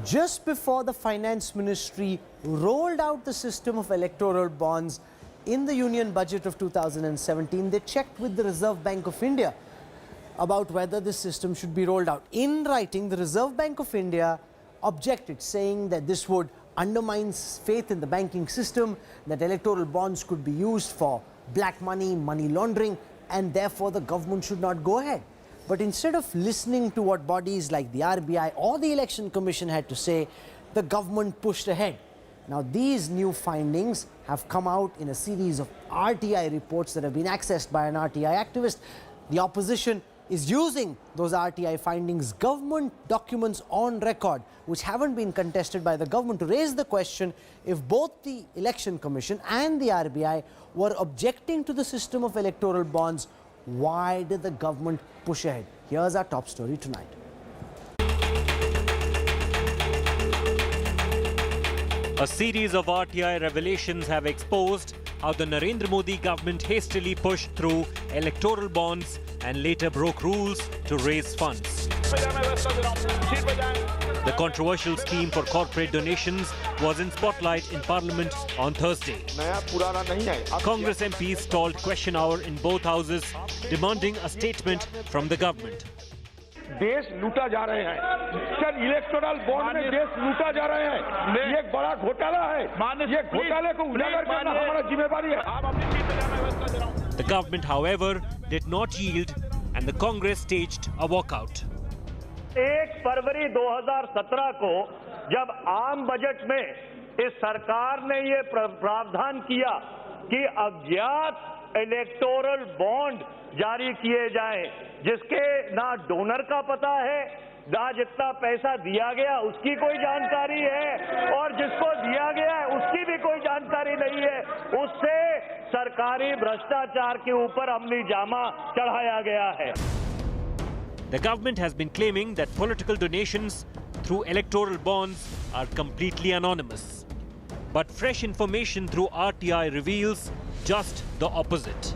just before the Finance Ministry rolled out the system of electoral bonds in the Union Budget of 2017, they checked with the Reserve Bank of India about whether this system should be rolled out. In writing, the Reserve Bank of India objected, saying that this would undermine faith in the banking system, that electoral bonds could be used for black money, money laundering, and therefore the government should not go ahead. But instead of listening to what bodies like the RBI or the Election Commission had to say, the government pushed ahead. Now, these new findings have come out in a series of RTI reports that have been accessed by an RTI activist. The opposition is using those RTI findings, government documents on record, which haven't been contested by the government, to raise the question if both the Election Commission and the RBI were objecting to the system of electoral bonds. Why did the government push ahead? Here's our top story tonight. A series of RTI revelations have exposed how the Narendra Modi government hastily pushed through electoral bonds and later broke rules to raise funds. The controversial scheme for corporate donations was in spotlight in Parliament on Thursday. Congress MPs stalled question hour in both houses, demanding a statement from the government. देश लूटा जा रहे हैं sir, electoral bond में देश लूटा जा रहे हैं, ये एक बड़ा घोटाला है, ये घोटाले को उजागर करना हमारा जिम्मेदारी है। The government, however, did not yield and the Congress staged a walkout. 1 फरवरी 2017 को जब आम बजट में इस सरकार ने ये प्रावधान किया कि अज्ञात इलेक्टोरल बॉन्ड जारी किए जाएं, जिसके ना डोनर का पता है, ना जितना पैसा दिया गया उसकी कोई जानकारी है, और जिसको दिया गया है उसकी भी कोई जानकारी नहीं है, उससे सरकारी भ्रष्टाचार के ऊपर अमली जामा चढ़ाया गया है। The government has been claiming that political donations through electoral bonds are completely anonymous. But fresh information through RTI reveals just the opposite.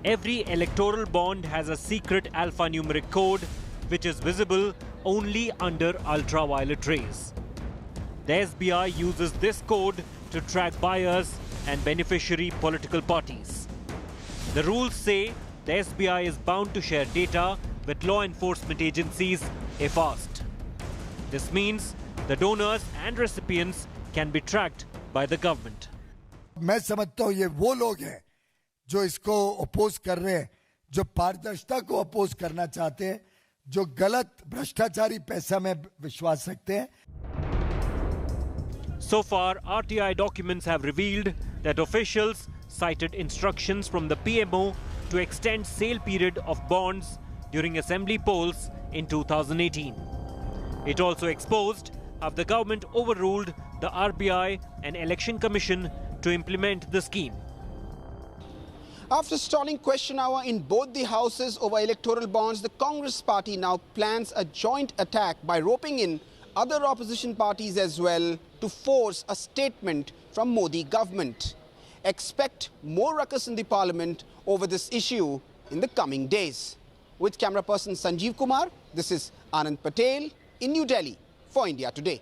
Every electoral bond has a secret alphanumeric code which is visible only under ultraviolet rays. The SBI uses this code to track buyers and beneficiary political parties. The rules say the SBI is bound to share data with law enforcement agencies if asked. This means the donors and recipients can be tracked by the government. मैं समझता हूँ ये वो लोग हैं जो इसको oppose कर रहे हैं, जो पारदर्शिता को अपोज करना चाहते हैं, जो गलत भ्रष्टाचारी पैसा में विश्वास रखते हैं. So far, RTI documents have revealed that officials cited instructions from the PMO to extend sale period of bonds during assembly polls in 2018. It also exposed how the government overruled the RBI and Election Commission to implement the scheme. After stalling question hour in both the houses over electoral bonds, the Congress party now plans a joint attack by roping in other opposition parties as well to force a statement from Modi government. Expect more ruckus in the parliament over this issue in the coming days. With camera person Sanjeev Kumar, this is Anand Patel in New Delhi for India Today.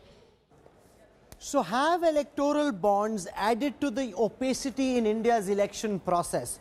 So have electoral bonds added to the opacity in India's election process?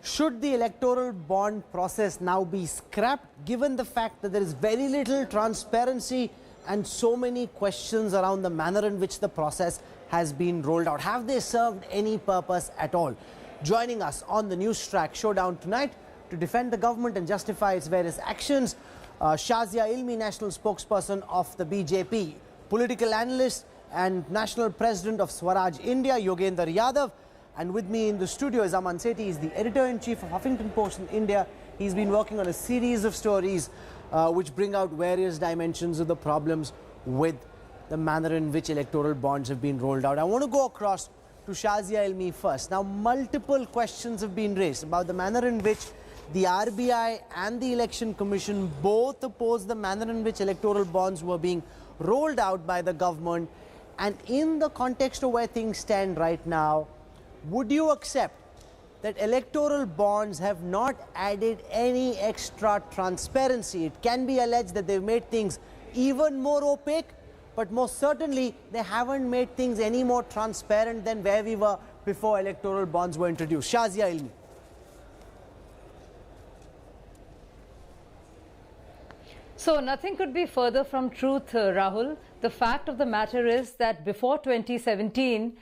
Should the electoral bond process now be scrapped, given the fact that there is very little transparency and so many questions around the manner in which the process has been rolled out? Have they served any purpose at all? Joining us on the Newstrack showdown tonight to defend the government and justify its various actions, Shazia Ilmi, national spokesperson of the BJP, political analyst and national president of Swaraj India, Yogendra Yadav. And with me in the studio is Aman Sethi. He's the editor-in-chief of Huffington Post in India. He's been working on a series of stories which bring out various dimensions of the problems with the manner in which electoral bonds have been rolled out. I want to go across to Shazia Ilmi first. Now, multiple questions have been raised about the manner in which the RBI and the Election Commission both opposed the manner in which electoral bonds were being rolled out by the government. And in the context of where things stand right now, would you accept that electoral bonds have not added any extra transparency? It can be alleged that they've made things even more opaque, but most certainly they haven't made things any more transparent than where we were before electoral bonds were introduced. Shazia Ilmi. So nothing could be further from truth, Rahul. The fact of the matter is that before 2017,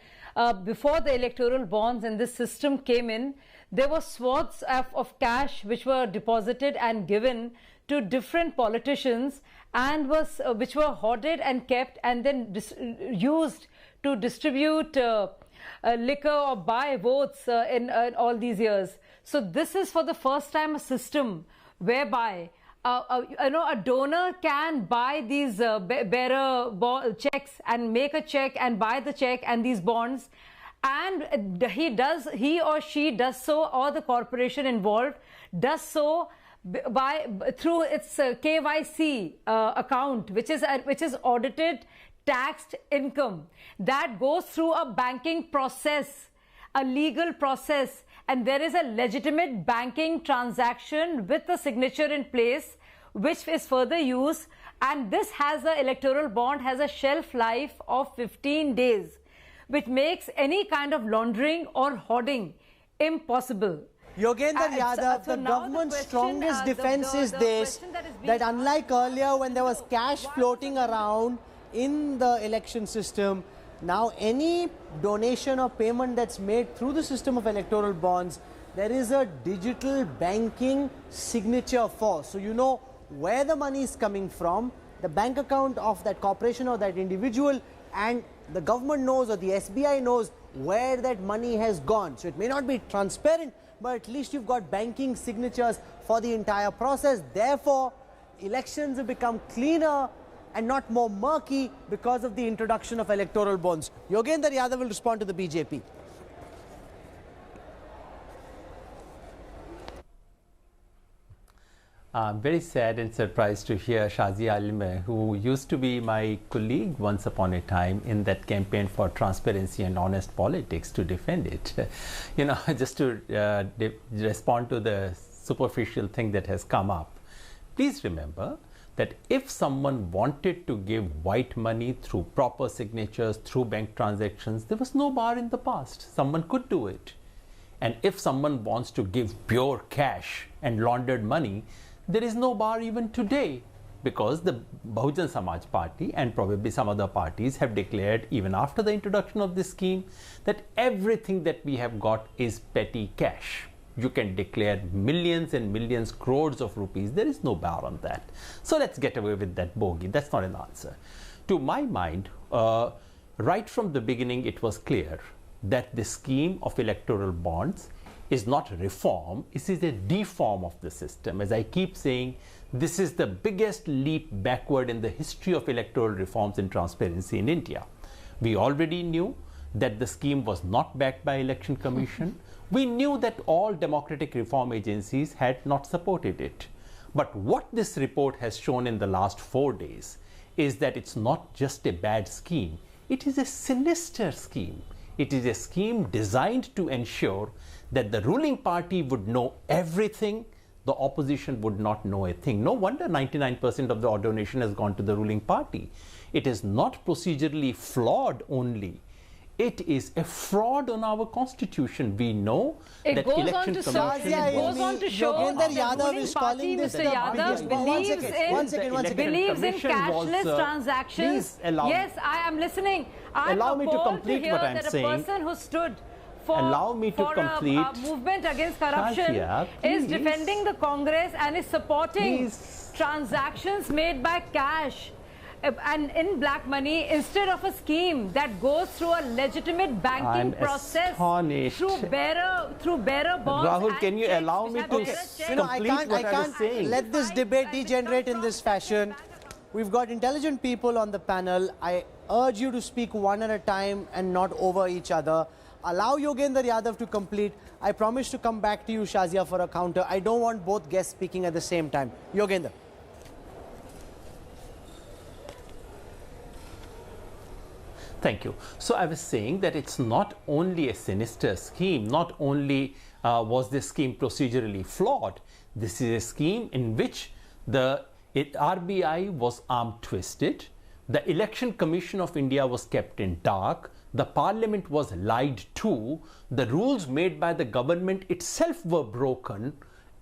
before the electoral bonds and this system came in, there were swaths of cash which were deposited and given to different politicians and which were hoarded and kept and then used to distribute liquor or buy votes in all these years. So this is for the first time a system whereby a donor can buy these bearer checks and make a check and buy the check and these bonds, and he or she does so, or the corporation involved does so through its KYC account, which is audited, taxed income that goes through a banking process, a legal process, and there is a legitimate banking transaction with a signature in place which is further used, and this the electoral bond has a shelf life of 15 days, which makes any kind of laundering or hoarding impossible. Yogendra Yadav, the government's strongest defense is this, that unlike earlier when there was cash floating around in the election system, now any donation or payment that's made through the system of electoral bonds, there is a digital banking signature for. So you know where the money is coming from, the bank account of that corporation or that individual, and the government knows or the SBI knows where that money has gone. So it may not be transparent, but at least you've got banking signatures for the entire process. Therefore, elections have become cleaner and not more murky because of the introduction of electoral bonds. Yogendra Yadav will respond to the BJP. I'm very sad and surprised to hear Shazia Ilmi, who used to be my colleague once upon a time in that campaign for transparency and honest politics, to defend it. You know, just to respond to the superficial thing that has come up. Please remember that if someone wanted to give white money through proper signatures, through bank transactions, there was no bar in the past. Someone could do it. And if someone wants to give pure cash and laundered money, there is no bar even today, because the Bahujan Samaj Party and probably some other parties have declared, even after the introduction of this scheme, that everything that we have got is petty cash. You can declare millions and millions, crores of rupees. There is no bar on that. So let's get away with that bogey. That's not an answer. To my mind, right from the beginning, it was clear that the scheme of electoral bonds is not reform, it is a deform of the system. As I keep saying, this is the biggest leap backward in the history of electoral reforms and transparency in India. We already knew that the scheme was not backed by Election Commission. We knew that all democratic reform agencies had not supported it. But what this report has shown in the last 4 days is that it's not just a bad scheme, it is a sinister scheme. It is a scheme designed to ensure that the ruling party would know everything, the opposition would not know a thing. No wonder 99% of the donation has gone to the ruling party. It is not procedurally flawed only. It is a fraud on our constitution. We know that Election Commission... It goes on to show Yogendra Yadav is calling this Mr. Yadav believes in cashless transactions. Yes, I am listening. Allow me to complete what I'm saying. A person who stood for a movement against corruption is defending the Congress and is supporting transactions made by cash and in black money instead of a scheme that goes through a legitimate banking process through bearer bonds. Rahul, can you allow me to complete what I was saying? Let this debate degenerate in this fashion. We've got intelligent people on the panel. I urge you to speak one at a time and not over each other. Allow Yogendra Yadav to complete. I promise to come back to you, Shazia, for a counter. I don't want both guests speaking at the same time. Yogendra. Thank you. So I was saying that it's not only a sinister scheme, not only was this scheme procedurally flawed, this is a scheme in which the RBI was arm twisted. The Election Commission of India was kept in dark. The Parliament was lied to. The rules made by the government itself were broken.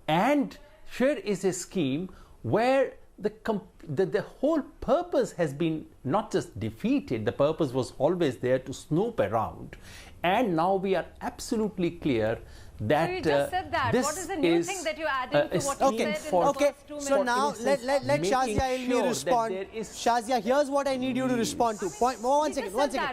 And here is a scheme where the whole purpose has been not just defeated, the purpose was always there to snoop around. And now we are absolutely clear that so you just said that. What is the new thing that you added to what you said in the first 2 minutes? So now let Shazia Ilmi respond. Shazia, here's what I need you to respond to. One second.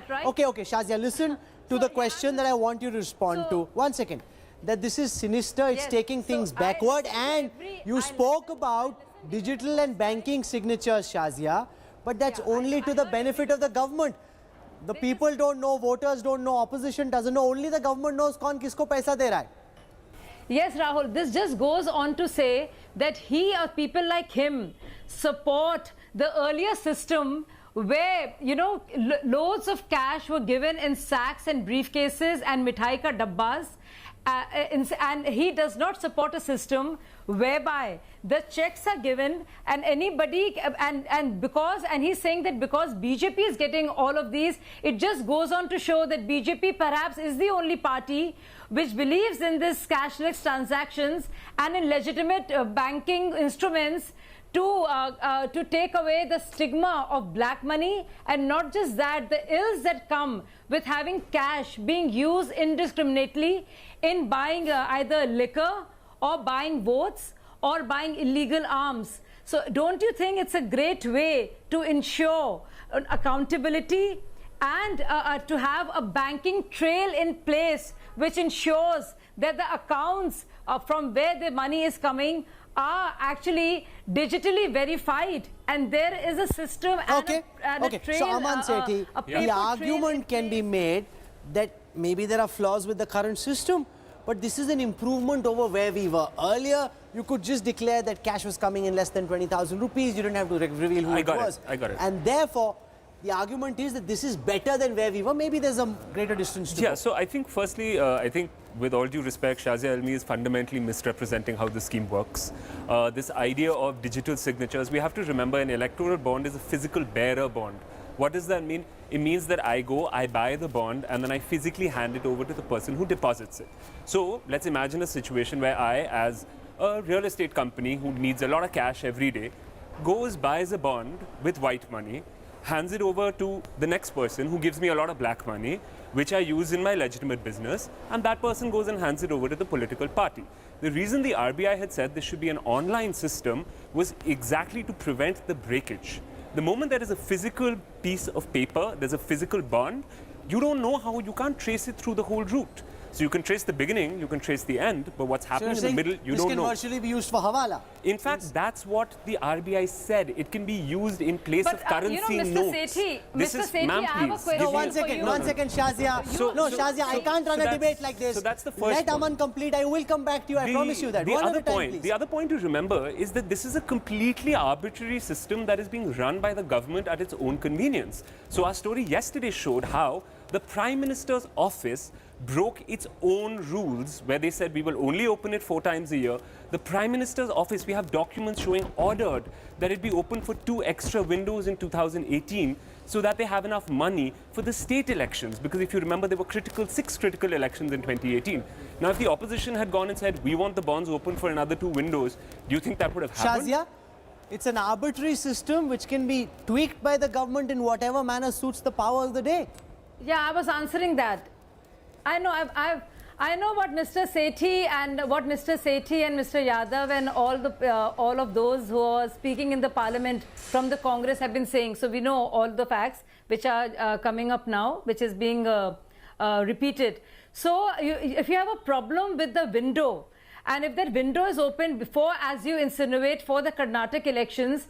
Right? Okay, Shazia, listen to the question that I want you to respond to. 1 second. That this is sinister, it's taking things backward, and you spoke about digital and banking signatures, Shazia, but that's only to the benefit of the government. The people don't know, voters don't know, opposition doesn't know, only the government knows kaun kisko paisa de raha hai. Yes, Rahul, this just goes on to say that he or people like him support the earlier system where, you know, loads of cash were given in sacks and briefcases and mithai ka dabbas. And he does not support a system whereby the checks are given and anybody and he's saying that because BJP is getting all of these, it just goes on to show that BJP perhaps is the only party which believes in this cashless transactions and in legitimate banking instruments to take away the stigma of black money, and not just that, the ills that come with having cash being used indiscriminately in buying either liquor or buying votes or buying illegal arms. So don't you think it's a great way to ensure accountability and to have a banking trail in place which ensures that the accounts from where the money is coming are actually digitally verified, and there is a system and a trail. So Aman Sethi, the argument can be made that maybe there are flaws with the current system, but this is an improvement over where we were. Earlier, you could just declare that cash was coming in less than 20,000 rupees. You didn't have to reveal who it was. I got it. And therefore, the argument is that this is better than where we were. Maybe there's a greater distance to go. So I think firstly, I think with all due respect, Shazia Ilmi is fundamentally misrepresenting how the scheme works. This idea of digital signatures, we have to remember an electoral bond is a physical bearer bond. What does that mean? It means that I go, I buy the bond, and then I physically hand it over to the person who deposits it. So let's imagine a situation where I, as a real estate company who needs a lot of cash every day, goes, buys a bond with white money, hands it over to the next person who gives me a lot of black money, which I use in my legitimate business, and that person goes and hands it over to the political party. The reason the RBI had said this should be an online system was exactly to prevent the breakage. The moment there is a physical piece of paper, there's a physical bond, you don't know how, you can't trace it through the whole route. So you can trace the beginning, you can trace the end, but what's happening in the middle, you don't know. This can virtually be used for hawala. In fact, that's what the RBI said. It can be used in place of currency notes. Mr. Sethi, I have a question. No, one second, Shazia. Shazia, I can't run a debate like this. So that's the first Let Aman complete. I will come back to you. I promise you that. The other point to remember is that this is a completely arbitrary system that is being run by the government at its own convenience. So our story yesterday showed how the Prime Minister's office broke its own rules where they said we will only open it 4 times a year. The Prime Minister's office, we have documents showing ordered that it be open for 2 extra windows in 2018 so that they have enough money for the state elections. Because if you remember, there were 6 critical elections in 2018. Now, if the opposition had gone and said, we want the bonds open for another 2 windows, do you think that would have happened? Shazia, it's an arbitrary system which can be tweaked by the government in whatever manner suits the power of the day. Yeah, I was answering that. I know I know what Mr. Sethi and Mr. Yadav and all of those who are speaking in the parliament from the Congress have been saying. So we know all the facts which are coming up now, which is being repeated. So if you have a problem with the window, and if that window is open before, as you insinuate, for the Karnataka elections,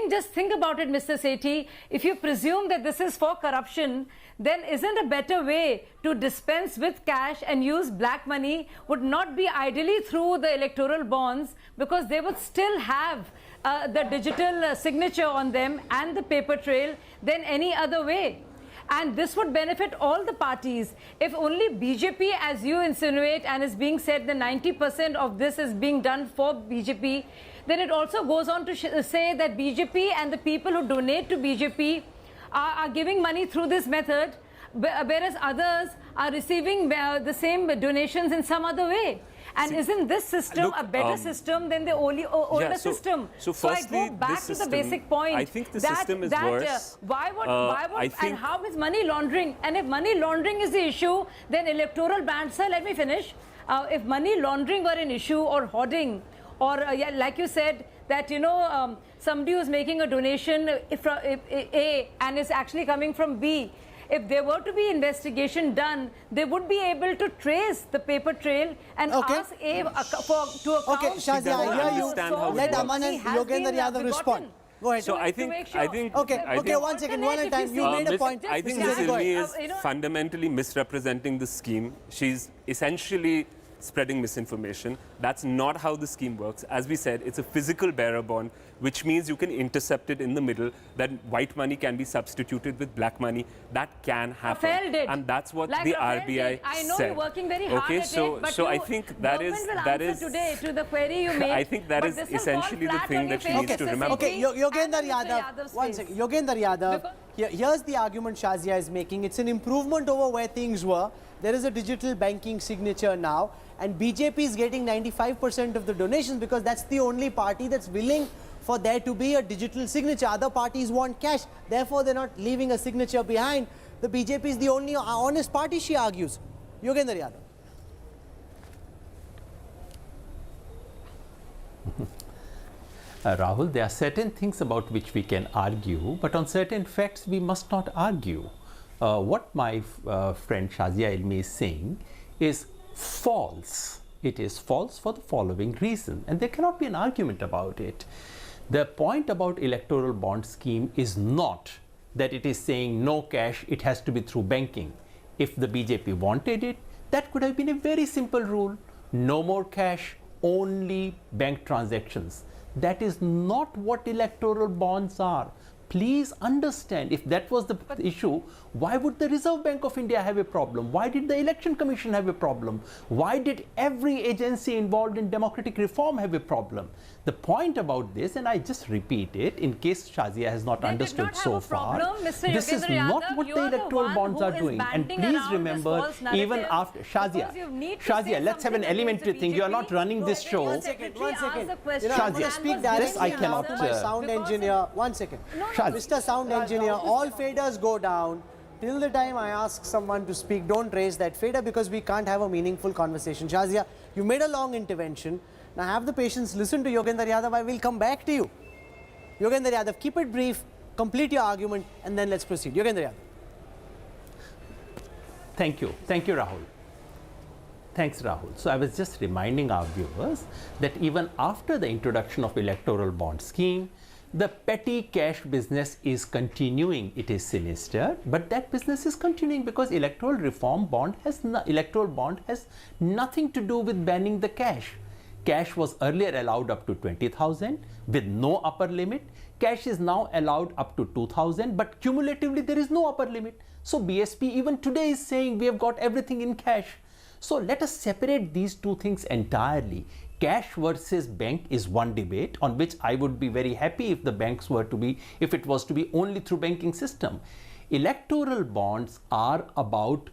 just think about it, Mr. Sethi. If you presume that this is for corruption, then isn't a better way to dispense with cash and use black money would not be ideally through the electoral bonds, because they would still have the digital signature on them and the paper trail than any other way. And this would benefit all the parties. If only BJP, as you insinuate, and is being said that 90% of this is being done for BJP, then it also goes on to say that BJP and the people who donate to BJP are giving money through this method, whereas others are receiving the same donations in some other way. And isn't this system a better system than the older system? So firstly, I go back to the basic point. I think the system is worse. Why would and how is money laundering? And if money laundering is the issue, then electoral bans, sir, let me finish. If money laundering were an issue, or hoarding, or like you said, that, you know, somebody who's making a donation from A and is actually coming from B, if there were to be investigation done, they would be able to trace the paper trail and ask A to account. Okay, Shazia, I hear you. Let Aman and Yogendra Yadav respond. Go ahead. So I think, Okay, one second, one at a time. You made a point. I think Ms. Ilmi is fundamentally misrepresenting the scheme. She's essentially spreading misinformation. That's not how the scheme works. As we said, it's a physical bearer bond, which means you can intercept it in the middle, that white money can be substituted with black money. That can happen. And that's what the RBI I know said. you're working very hard okay, at so, it, but so I think that is today to the query you made. I think that is essentially the thing that she needs to remember. Okay, Yogendra Yadav, one second. Yogendra Yadav, here's the argument Shazia is making. It's an improvement over where things were. There is a digital banking signature now, and BJP is getting 95% of the donations because that's the only party that's willing for there to be a digital signature. Other parties want cash, therefore they're not leaving a signature behind. The BJP is the only honest party, she argues. Yogendra Yadav. Rahul, there are certain things about which we can argue, but on certain facts we must not argue. What my friend Shazia Ilmi is saying is false. It is false for the following reason, and there cannot be an argument about it. The point about electoral bond scheme is not that it is saying no cash, it has to be through banking. If the BJP wanted it, that could have been a very simple rule. No more cash, only bank transactions. That is not what electoral bonds are. Please understand, if that was the issue, why would the Reserve Bank of India have a problem? Why did the Election Commission have a problem? Why did every agency involved in democratic reform have a problem? The point about this, and I just repeat it in case Shazia has not understood so far, this is not what the electoral bonds are doing. And please remember, even after Shazia, let's have an elementary thing. You are not running this show. One second. Shazia, speak this I cannot. My sound engineer, 1 second. Mr. Sound Engineer, all faders go down. Till the time I ask someone to speak, don't raise that fader because we can't have a meaningful conversation. Shazia, you made a long intervention. Now have the patience, listen to Yogendra Yadav. I will come back to you. Yogendra Yadav, keep it brief, complete your argument, and then let's proceed. Yogendra Yadav. Thank you. Thank you, Rahul. Thanks, Rahul. So I was just reminding our viewers that even after the introduction of electoral bond scheme, the petty cash business is continuing. It is sinister, but that business is continuing because electoral bond has nothing to do with banning the cash. Cash was earlier allowed up to 20,000 with no upper limit. Cash is now allowed up to 2,000, but cumulatively there is no upper limit. So BSP even today is saying we have got everything in cash. So let us separate these two things entirely. Cash versus bank is one debate on which I would be very happy if the banks were to be, if it was to be only through banking system. Electoral bonds are about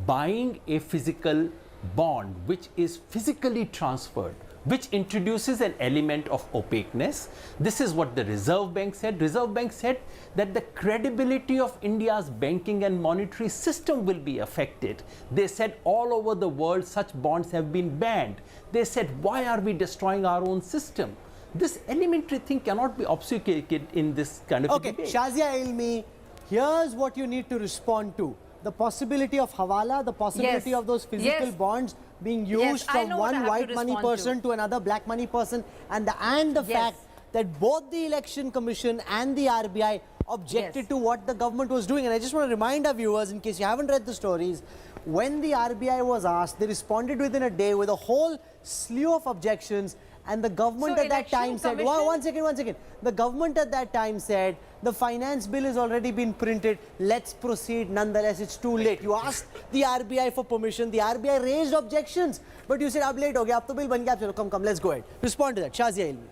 buying a physical bond which is physically transferred, which introduces an element of opaqueness. This is what the Reserve Bank said. Reserve Bank said that the credibility of India's banking and monetary system will be affected. They said all over the world such bonds have been banned. They said, why are we destroying our own system? This elementary thing cannot be obfuscated in this kind of debate. Okay, Shazia Ilmi, here's what you need to respond to. The possibility of hawala, the possibility of those physical bonds being used from one white money person to another black money person, and the fact that both the Election Commission and the RBI objected to what the government was doing. And I just want to remind our viewers, in case you haven't read the stories, when the RBI was asked, they responded within a day with a whole slew of objections, and the government at that time said, one second. The government at that time said, the finance bill has already been printed, let's proceed. Nonetheless, it's too late. You asked the RBI for permission, the RBI raised objections, but you said, ab late ho gaya, ab to bill ban gaya, chalo, come, let's go ahead. Respond to that. Shazia Ilmi.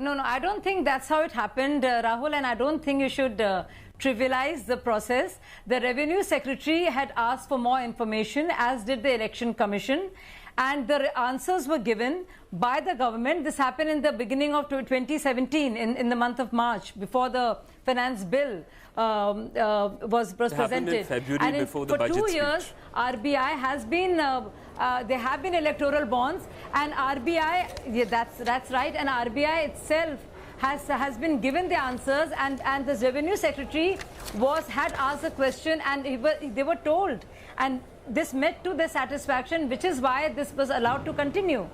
No, I don't think that's how it happened, Rahul, and I don't think you should trivialize the process. The Revenue Secretary had asked for more information, as did the Election Commission, and the answers were given by the government. This happened in the beginning of 2017, in the month of March, before the finance bill was presented. In February, and before the budget for 2 speech. years, RBI has been, there have been electoral bonds, and RBI, yeah, that's right, and RBI itself has been given the answers, and the Revenue Secretary had asked a question, and they were told, and this met to their satisfaction, which is why this was allowed to continue.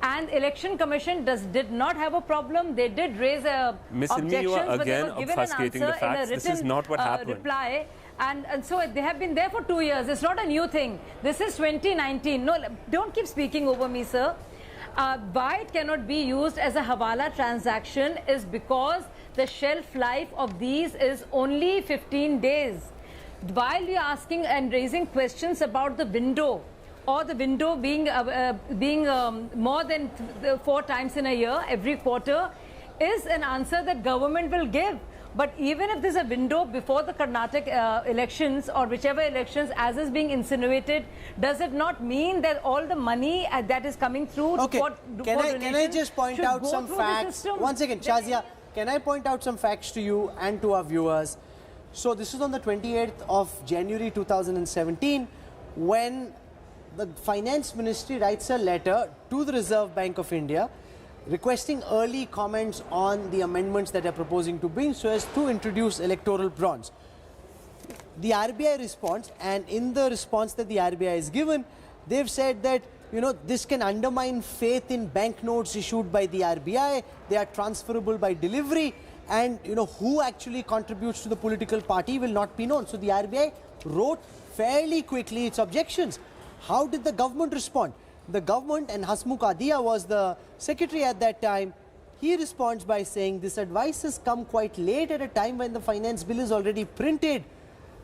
And Election Commission did not have a problem. They did raise objections, you are but they again were given an obfuscating the answer in a facts. written This is not what happened. reply. And so they have been there for 2 years. It's not a new thing. This is 2019. No, don't keep speaking over me, sir. Why it cannot be used as a Hawala transaction is because the shelf life of these is only 15 days. While you're asking and raising questions about the window, or the window being more than 4 times in a year, every quarter, is an answer that government will give. But even if there's a window before the Karnataka elections, or whichever elections, as is being insinuated, does it not mean that all the money that is coming through can I just point out some facts? One second, Shazia, can I point out some facts to you and to our viewers? So this is on the 28th of January 2017, when the Finance Ministry writes a letter to the Reserve Bank of India requesting early comments on the amendments that are proposing to bring so as to introduce electoral bonds. The RBI responds, and in the response that the RBI has given, they've said that, you know, this can undermine faith in banknotes issued by the RBI. They are transferable by delivery, and, you know, who actually contributes to the political party will not be known. So the RBI wrote fairly quickly its objections. How did the government respond? The government, and Hasmukh Adhia was the secretary at that time, he responds by saying, this advice has come quite late at a time when the finance bill is already printed.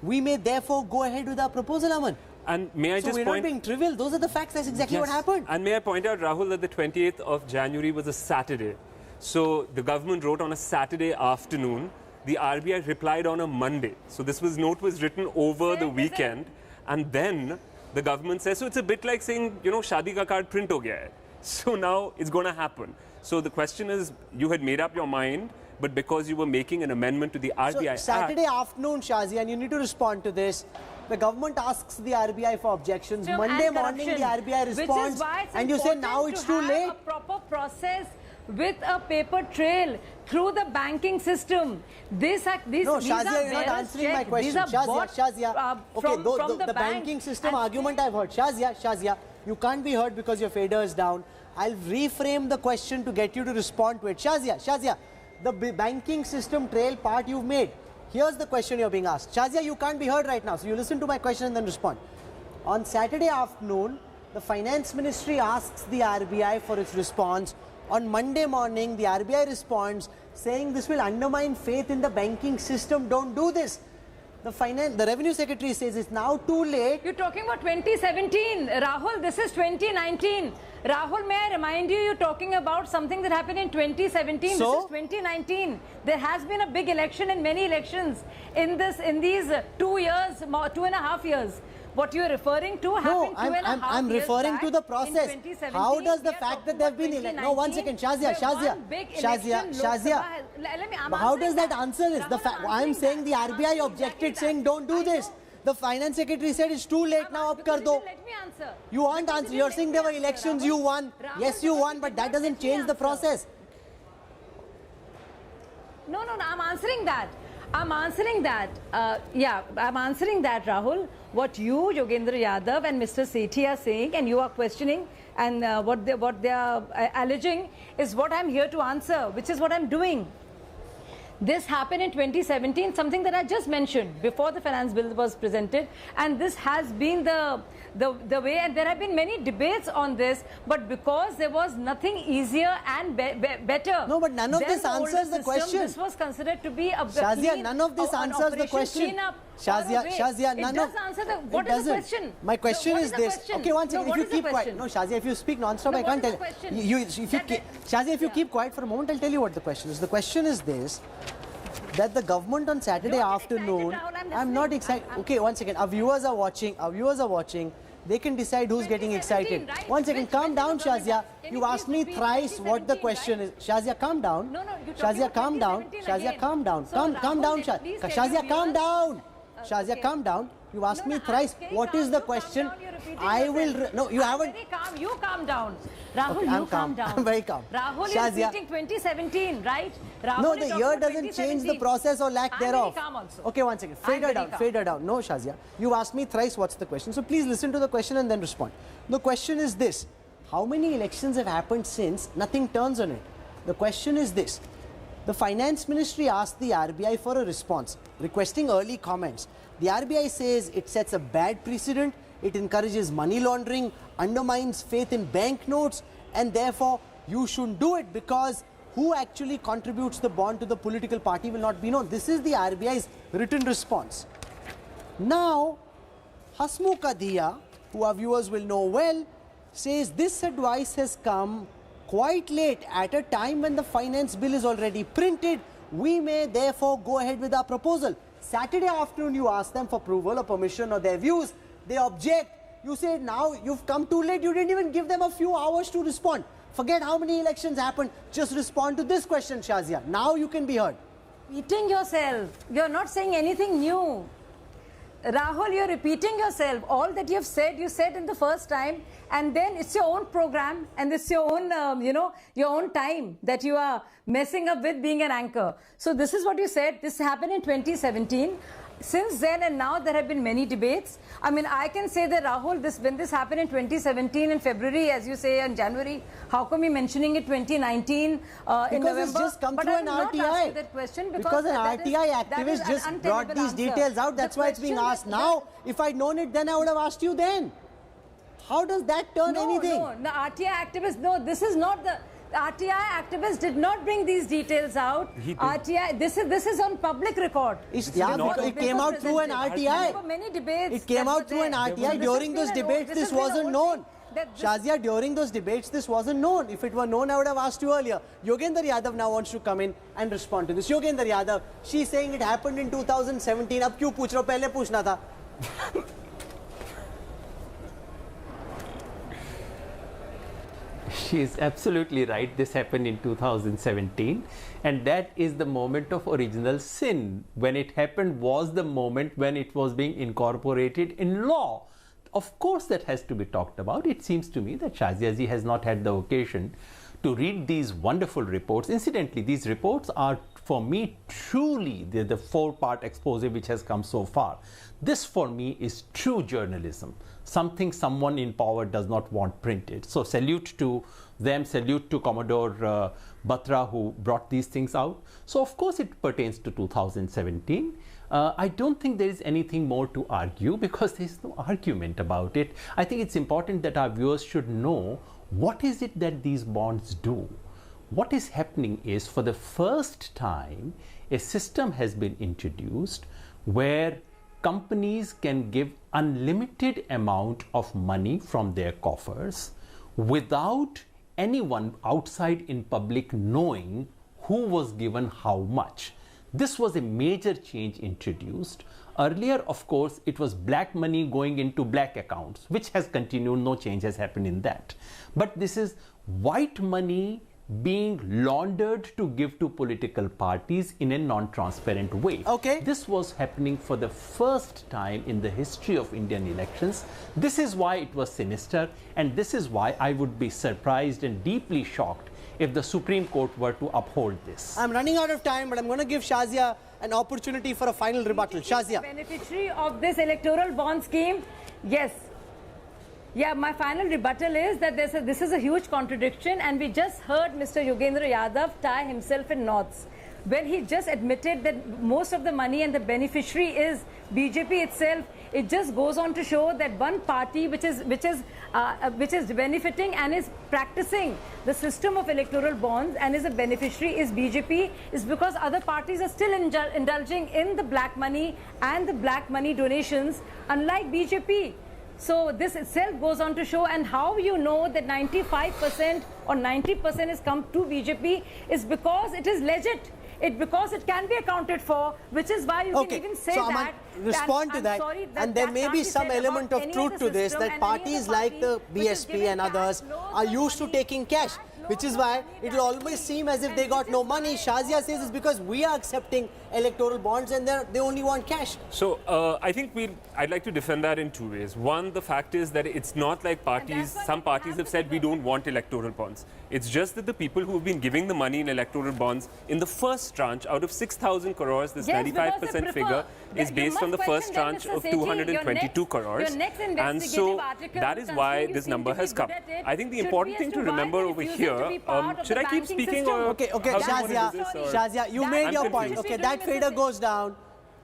We may therefore go ahead with our proposal, Aman. And may I so we're not being trivial. Those are the facts. That's exactly what happened. And may I point out, Rahul, that the 28th of January was a Saturday. So the government wrote on a Saturday afternoon. The RBI replied on a Monday. So this note was written over the weekend. And then the government says, so it's a bit like saying, you know, Shadi ka card print ho gaya hai. So now it's going to happen. So the question is, you had made up your mind, but because you were making an amendment to the RBI Act. Saturday afternoon, Shazia, and you need to respond to this. The government asks the RBI for objections. Monday morning, the RBI responds, and you say now it's too late. A proper process with a paper trail through the banking system. These no, Shazia, you're not answering my question. Shazia. Okay, the banking system argument I've heard. Shazia, you can't be heard because your fader is down. I'll reframe the question to get you to respond to it. Shazia, the banking system trail part you've made. Here's the question you're being asked. Shazia, you can't be heard right now, so you listen to my question and then respond. On Saturday afternoon, the Finance Ministry asks the RBI for its response. On Monday morning, the RBI responds saying this will undermine faith in the banking system. Don't do this. The Revenue Secretary says it's now too late. You're talking about 2017. Rahul, this is 2019. Rahul, may I remind you, you're talking about something that happened in 2017. So? This is 2019. There has been a big election and many elections in these 2 years, 2.5 years. What you're referring to happened 2.5 years I'm referring back to the process. How does the fact that there have been No, 1 second, Shazia. How does that answer this? I'm saying the RBI objected, saying don't do this. The Finance Secretary said it's too late now, up kar do. Let me answer. You aren't answering. You're saying there were elections, you won. Yes, you won, but that doesn't change the process. No, I'm answering that. I'm answering that. I'm answering that, Rahul. What you, Yogendra Yadav, and Mr. Sethi are saying, and you are questioning, and what they are alleging is what I'm here to answer, which is what I'm doing. This happened in 2017, something that I just mentioned before the finance bill was presented, and this has been the way, and there have been many debates on this, but because there was nothing easier and better. No, but none of this answers the question. This was considered to be a Shazia, none of this answers the question. Shazia, it does answer the... What is the question? My question is this. Question? Okay, one second. No, if you keep quiet. No, Shazia, if you speak non-stop, I can't tell you. Shazia, if you keep quiet for a moment, I'll tell you what the question is. The question is this, that the government on Saturday afternoon... I'm not excited. Okay, one second. Our viewers are watching. They can decide who's getting excited. Right? One second, calm down, Shazia. You asked me thrice what the question is. Shazia, calm down. Shazia, calm down. Shazia, calm down. Calm down, Shazia, calm down. Shazia, calm down. You asked me thrice what is the question. I will... No, you haven't... Very calm. You calm down. Rahul, okay, you calm down. I'm very calm. Rahul Shazia, is repeating 2017, right? Rahul no, the year doesn't change the process or lack thereof. Very calm also. Okay, one second. Fade her down. No, Shazia. You asked me thrice what's the question. So please listen to the question and then respond. The question is this. How many elections have happened since? Nothing turns on it. The question is this. The Finance Ministry asked the RBI for a response, requesting early comments. The RBI says it sets a bad precedent, it encourages money laundering, undermines faith in banknotes, and therefore you shouldn't do it because who actually contributes the bond to the political party will not be known. This is the RBI's written response. Now, Hasmukh Adhiya, who our viewers will know well, says this advice has come quite late at a time when the finance bill is already printed. We may therefore go ahead with our proposal. Saturday afternoon you ask them for approval or permission or their views. They object. You say now you've come too late. You didn't even give them a few hours to respond. Forget how many elections happened. Just respond to this question, Shazia. Now you can be heard. Repeating yourself. You're not saying anything new. Rahul, you're repeating yourself. All that you said in the first time, and then it's your own program and it's your own, your own time that you are messing up with being an anchor. So this is what you said. This happened in 2017. Since then and now, there have been many debates. I mean, I can say that, Rahul, when this happened in 2017 in February, as you say, in January, how come you mentioning it 2019 in November? Because it's just come through an RTI. That question because an RTI activist just brought these details out. That's why it's being asked now. If I'd known it then, I would have asked you then. How does that turn anything? No, the RTI activist, no, this is not the... The RTI activists did not bring these details out. RTI, this is on public record. It came out through an RTI. For many debates. It came out through an RTI. During those debates, this wasn't known. Shazia, during those debates, this wasn't known. If it were known, I would have asked you earlier. Yogendra Yadav now wants to come in and respond to this. Yogendra Yadav, she's saying it happened in 2017. Ab kyun pooch rahe ho? Pehle puchna tha. She is absolutely right. This happened in 2017, and that is the moment of original sin. When it happened was the moment when it was being incorporated in law. Of course, that has to be talked about. It seems to me that Shazia ji has not had the occasion to read these wonderful reports. Incidentally, these reports are, for me, truly the four-part expose which has come so far. This, for me, is true journalism. Something someone in power does not want printed. So salute to them, salute to Commodore Batra who brought these things out. So of course it pertains to 2017. I don't think there is anything more to argue because there is no argument about it. I think it's important that our viewers should know what is it that these bonds do. What is happening is, for the first time, a system has been introduced where companies can give unlimited amount of money from their coffers without anyone outside in public knowing who was given how much. This was a major change introduced. Earlier, of course, it was black money going into black accounts, which has continued. No change has happened in that. But this is white money being laundered to give to political parties in a non-transparent way. Okay. This was happening for the first time in the history of Indian elections. This is why it was sinister, and this is why I would be surprised and deeply shocked if the Supreme Court were to uphold this. I'm running out of time, but I'm going to give Shazia an opportunity for a final rebuttal. Shazia. Beneficiary of this electoral bond scheme, yes. Yeah, my final rebuttal is that this is a huge contradiction, and we just heard Mr. Yogendra Yadav tie himself in knots when he just admitted that most of the money and the beneficiary is BJP itself. It just goes on to show that one party which is benefiting and is practicing the system of electoral bonds and is a beneficiary is BJP is because other parties are still indulging in the black money and the black money donations, unlike BJP. So this itself goes on to show, and how you know that 95% or 90% has come to BJP is because it is legit. Because it can be accounted for, which is why you can even say so that. Respond to that, and there may be some element of truth to this, that parties like the BSP and others are used to taking cash, which is why it will always seem as if they got no money. Shazia says it's because we are accepting electoral bonds and they only want cash. So I think I'd like to defend that in two ways. One, the fact is that it's not like some parties have said we don't want electoral bonds. It's just that the people who have been giving the money in electoral bonds in the first tranche out of 6,000 crores, this 95% figure is based on the first tranche of 222 crores. And so that is why this number has come. I think the important thing to remember over here, should I keep speaking or? Okay, Shazia, you made your point. Okay, that fader goes down.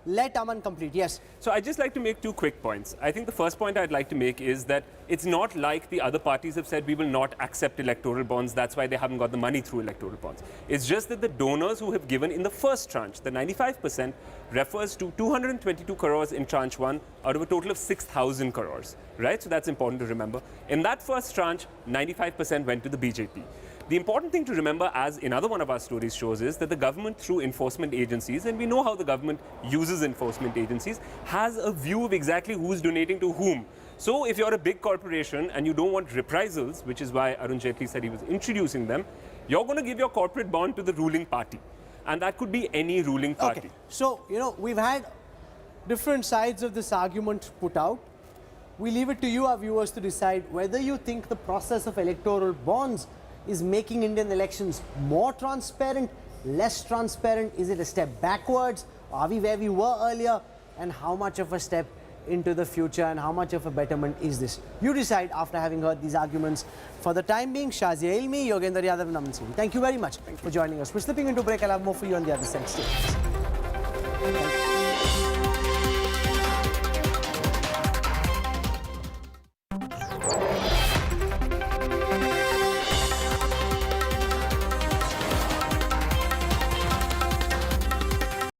Let Aman complete. Yes. So I'd just like to make two quick points. I think the first point I'd like to make is that it's not like the other parties have said we will not accept electoral bonds. That's why they haven't got the money through electoral bonds. It's just that the donors who have given in the first tranche, the 95%, refers to 222 crores in tranche 1 out of a total of 6,000 crores. Right? So that's important to remember. In that first tranche, 95% went to the BJP. The important thing to remember, as another one of our stories shows, is that the government, through enforcement agencies, and we know how the government uses enforcement agencies, has a view of exactly who's donating to whom. So if you're a big corporation and you don't want reprisals, which is why Arun Jaitley said he was introducing them, you're going to give your corporate bond to the ruling party. And that could be any ruling party. Okay. So, we've had different sides of this argument put out. We leave it to you, our viewers, to decide whether you think the process of electoral bonds is making Indian elections more transparent, less transparent? Is it a step backwards? Are we where we were earlier? And how much of a step into the future and how much of a betterment is this? You decide after having heard these arguments. For the time being, Shazia Ilmi, Yogendra Yadav and Aman Singh, thank you very much for joining us. We're slipping into break. I'll have more for you on the other side. Stay with us.